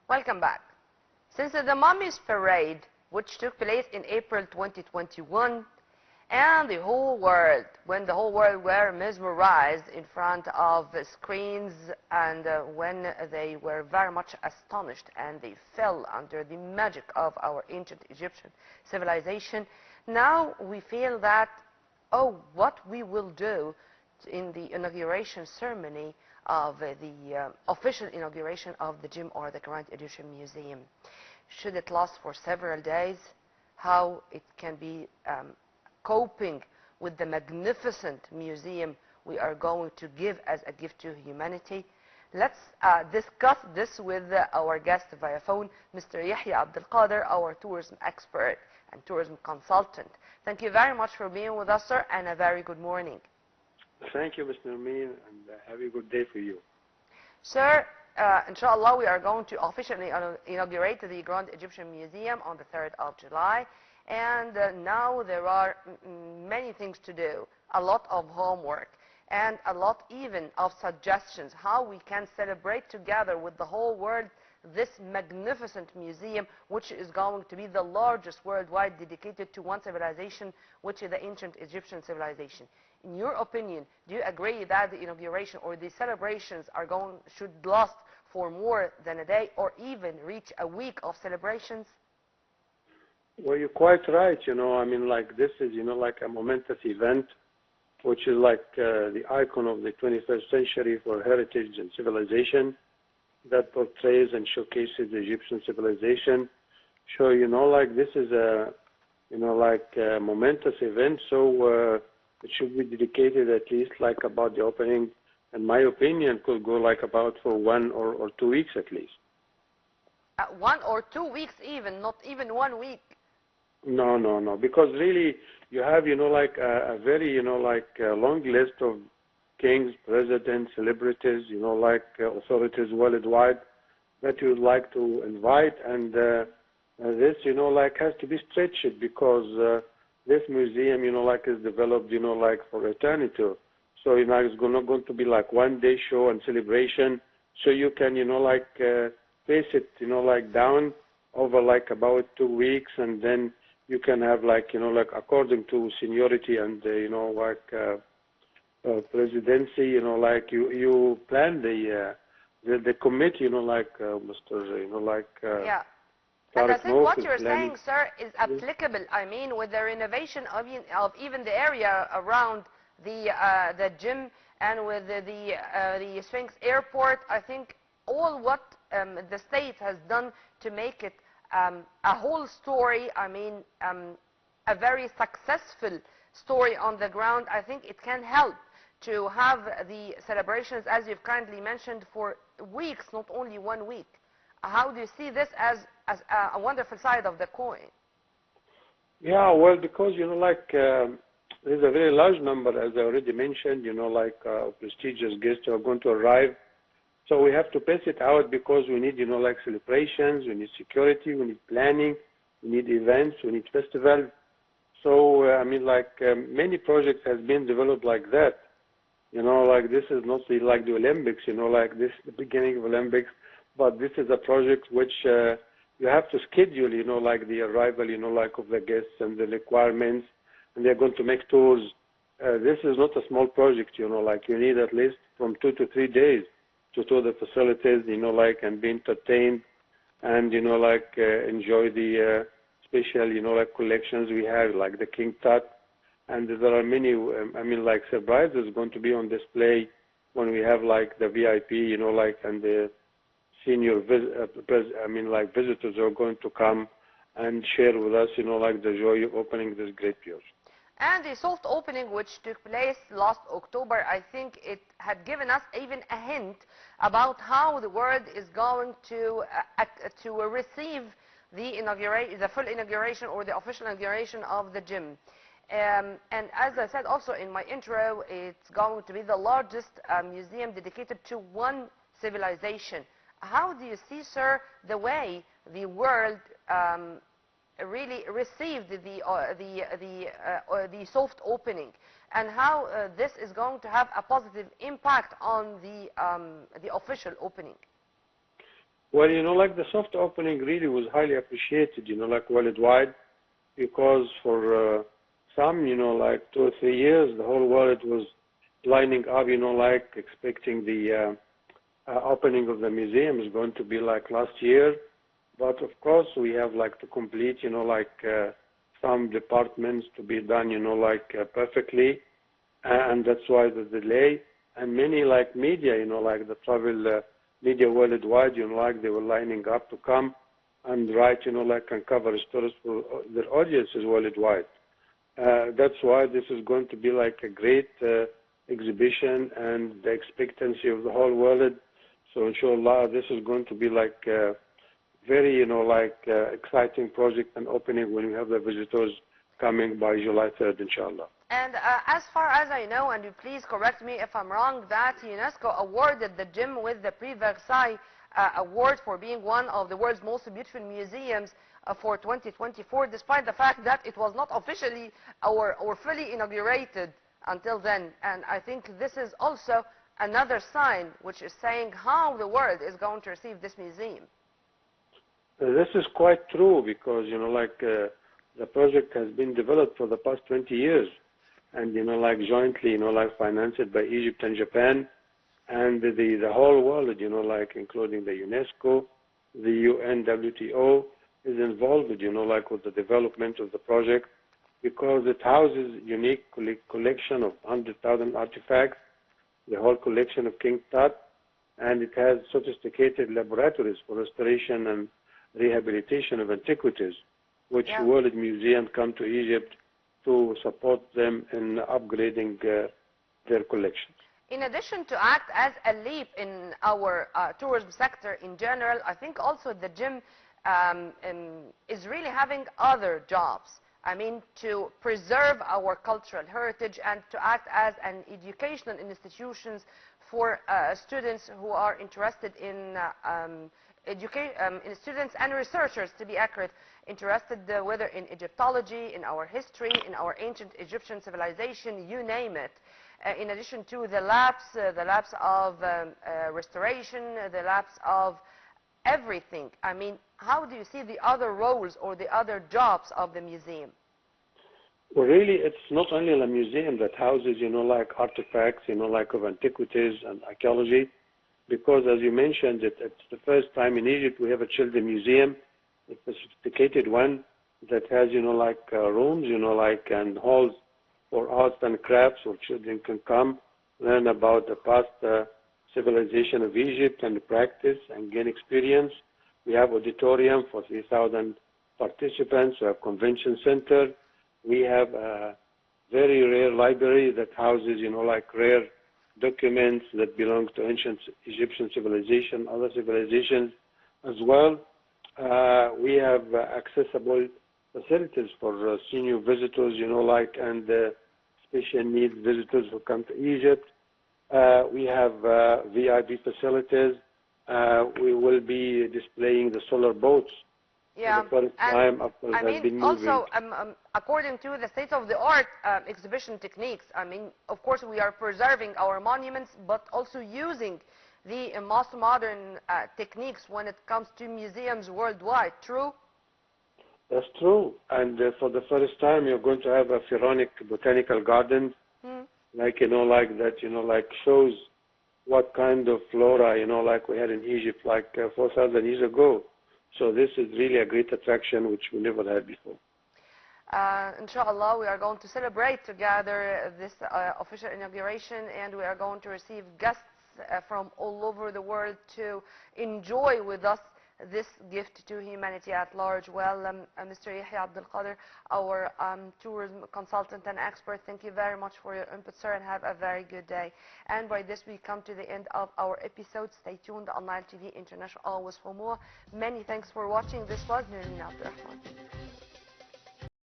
Welcome back. Since the Mummies Parade, which took place in April 2021, and when the whole world were mesmerized in front of screens, and when they were very much astonished and they fell under the magic of our ancient Egyptian civilization, now we feel that, oh, what we will do in the inauguration ceremony of the official inauguration of the gym or the Grand Egyptian Museum. Should it last for several days? How it can be coping with the magnificent museum we are going to give as a gift to humanity? Let's discuss this with our guest via phone, Mr. Yehya Abdul, our tourism expert and tourism consultant. Thank you very much for being with us, sir, and a very good morning. Thank you, Mr. Amin, and have a good day for you. Sir, inshallah, we are going to officially inaugurate the Grand Egyptian Museum on the 3rd of July. And now there are many things to do, a lot of homework, and a lot even of suggestions how we can celebrate together with the whole world this magnificent museum, which is going to be the largest worldwide dedicated to one civilization, which is the ancient Egyptian civilization. In your opinion, do you agree that the inauguration or the celebrations should last for more than a day or even reach a week of celebrations? Well, you're quite right. I mean, like this is, like a momentous event, which is like the icon of the 21st century for heritage and civilization that portrays and showcases the Egyptian civilization. So, like this is a, like a momentous event. So it should be dedicated at least like about the opening, in my opinion, could go like about for 1 or 2 weeks at least. 1 or 2 weeks even, not even 1 week. No, because really you have, like a very, like a long list of kings, presidents, celebrities, like authorities worldwide that you would like to invite, and this, like has to be stretched because this museum, like is developed, like for eternity. So, it's not going to be like 1 day show and celebration. So you can, like pace it, like down over like about 2 weeks, and then you can have like, like according to seniority and, like presidency, like you plan the committee, like Mr. like yeah. And I think what you're saying, sir, is applicable. I mean, with the renovation of even the area around the gym and with the Sphinx Airport, I think all what the state has done to make it a whole story, I mean, a very successful story on the ground, I think it can help to have the celebrations, as you've kindly mentioned, for weeks, not only 1 week. How do you see this as a wonderful side of the coin? Yeah, well, because, like there's a very large number, as I already mentioned, like prestigious guests who are going to arrive. So we have to pace it out because we need, like celebrations, we need security, we need planning, we need events, we need festivals. So, I mean, like many projects have been developed like that. Like this is not like the Olympics, like this is the beginning of Olympics, but this is a project which you have to schedule, like the arrival, like of the guests and the requirements, and they're going to make tours. This is not a small project, like you need at least from 2 to 3 days to tour the facilities, like, and be entertained and, like, enjoy the special, like, collections we have, like the King Tut. And there are many, I mean, like, surprises going to be on display when we have, like, the VIP, like, and the senior, like, visitors are going to come and share with us, like, the joy of opening this great pier. And the soft opening, which took place last October, I think it had given us even a hint about how the world is going to receive the full inauguration or the official inauguration of the gym. And as I said also in my intro, it's going to be the largest museum dedicated to one civilization. How do you see, sir, the way the world really received the soft opening, and how this is going to have a positive impact on the official opening? Well, like the soft opening really was highly appreciated, like worldwide, because for some, like 2 or 3 years, the whole world was lining up, like expecting the opening of the museum is going to be like last year. But of course, we have like to complete, some departments to be done, perfectly, and that's why the delay. And many like media, like the travel media worldwide, like they were lining up to come and write, and cover stories for their audiences worldwide. That's why this is going to be like a great exhibition and the expectancy of the whole world. So inshallah, this is going to be like very, exciting project and opening when we have the visitors coming by July 3rd, inshallah. And as far as I know, and you please correct me if I'm wrong, that UNESCO awarded the gym with the Prix Versailles award for being one of the world's most beautiful museums for 2024, despite the fact that it was not officially or fully inaugurated until then. And I think this is also another sign which is saying how the world is going to receive this museum. This is quite true because, the project has been developed for the past 20 years and, jointly, financed by Egypt and Japan and the whole world, including the UNESCO, the UN, WTO is involved, with the development of the project because it houses unique collection of 100,000 artifacts, the whole collection of King Tut, and it has sophisticated laboratories for restoration and rehabilitation of antiquities, which world museums come to Egypt to support them in upgrading their collections. In addition to act as a leap in our tourism sector in general, I think also the gym is really having other jobs. I mean, to preserve our cultural heritage and to act as an educational institution for students who are interested in students and researchers, to be accurate, interested whether in Egyptology, in our history, in our ancient Egyptian civilization, you name it. In addition to the labs of restoration, the labs of everything. I mean, how do you see the other roles or the other jobs of the museum? Well, really, it's not only a museum that houses, artifacts, of antiquities and archaeology, because as you mentioned, it's the first time in Egypt we have a children's museum. It's a sophisticated one that has, rooms, and halls for arts and crafts where children can come, learn about the past civilization of Egypt and practice and gain experience. We have auditorium for 3,000 participants. We have convention center. We have a very rare library that houses, rare documents that belong to ancient Egyptian civilization, other civilizations as well. We have accessible facilities for senior visitors, and special needs visitors who come to Egypt. We have VIP facilities. We will be displaying the solar boats for the first time after it has been moving. Also, according to the state-of-the-art exhibition techniques, of course, we are preserving our monuments, but also using the most modern techniques when it comes to museums worldwide. True? That's true. And for the first time, you're going to have a pharaonic botanical garden, like that, shows what kind of flora, like we had in Egypt, 4,000 years ago. So this is really a great attraction which we never had before. Inshallah, we are going to celebrate together this official inauguration, and we are going to receive guests from all over the world to enjoy with us this gift to humanity at large. Well, Mr. Yehya Abdul Qader, our tourism consultant and expert, thank you very much for your input, sir, and have a very good day. And by this, we come to the end of our episode. Stay tuned on Nile TV International always for more. Many thanks for watching. This was Nurina Abdul Rahman.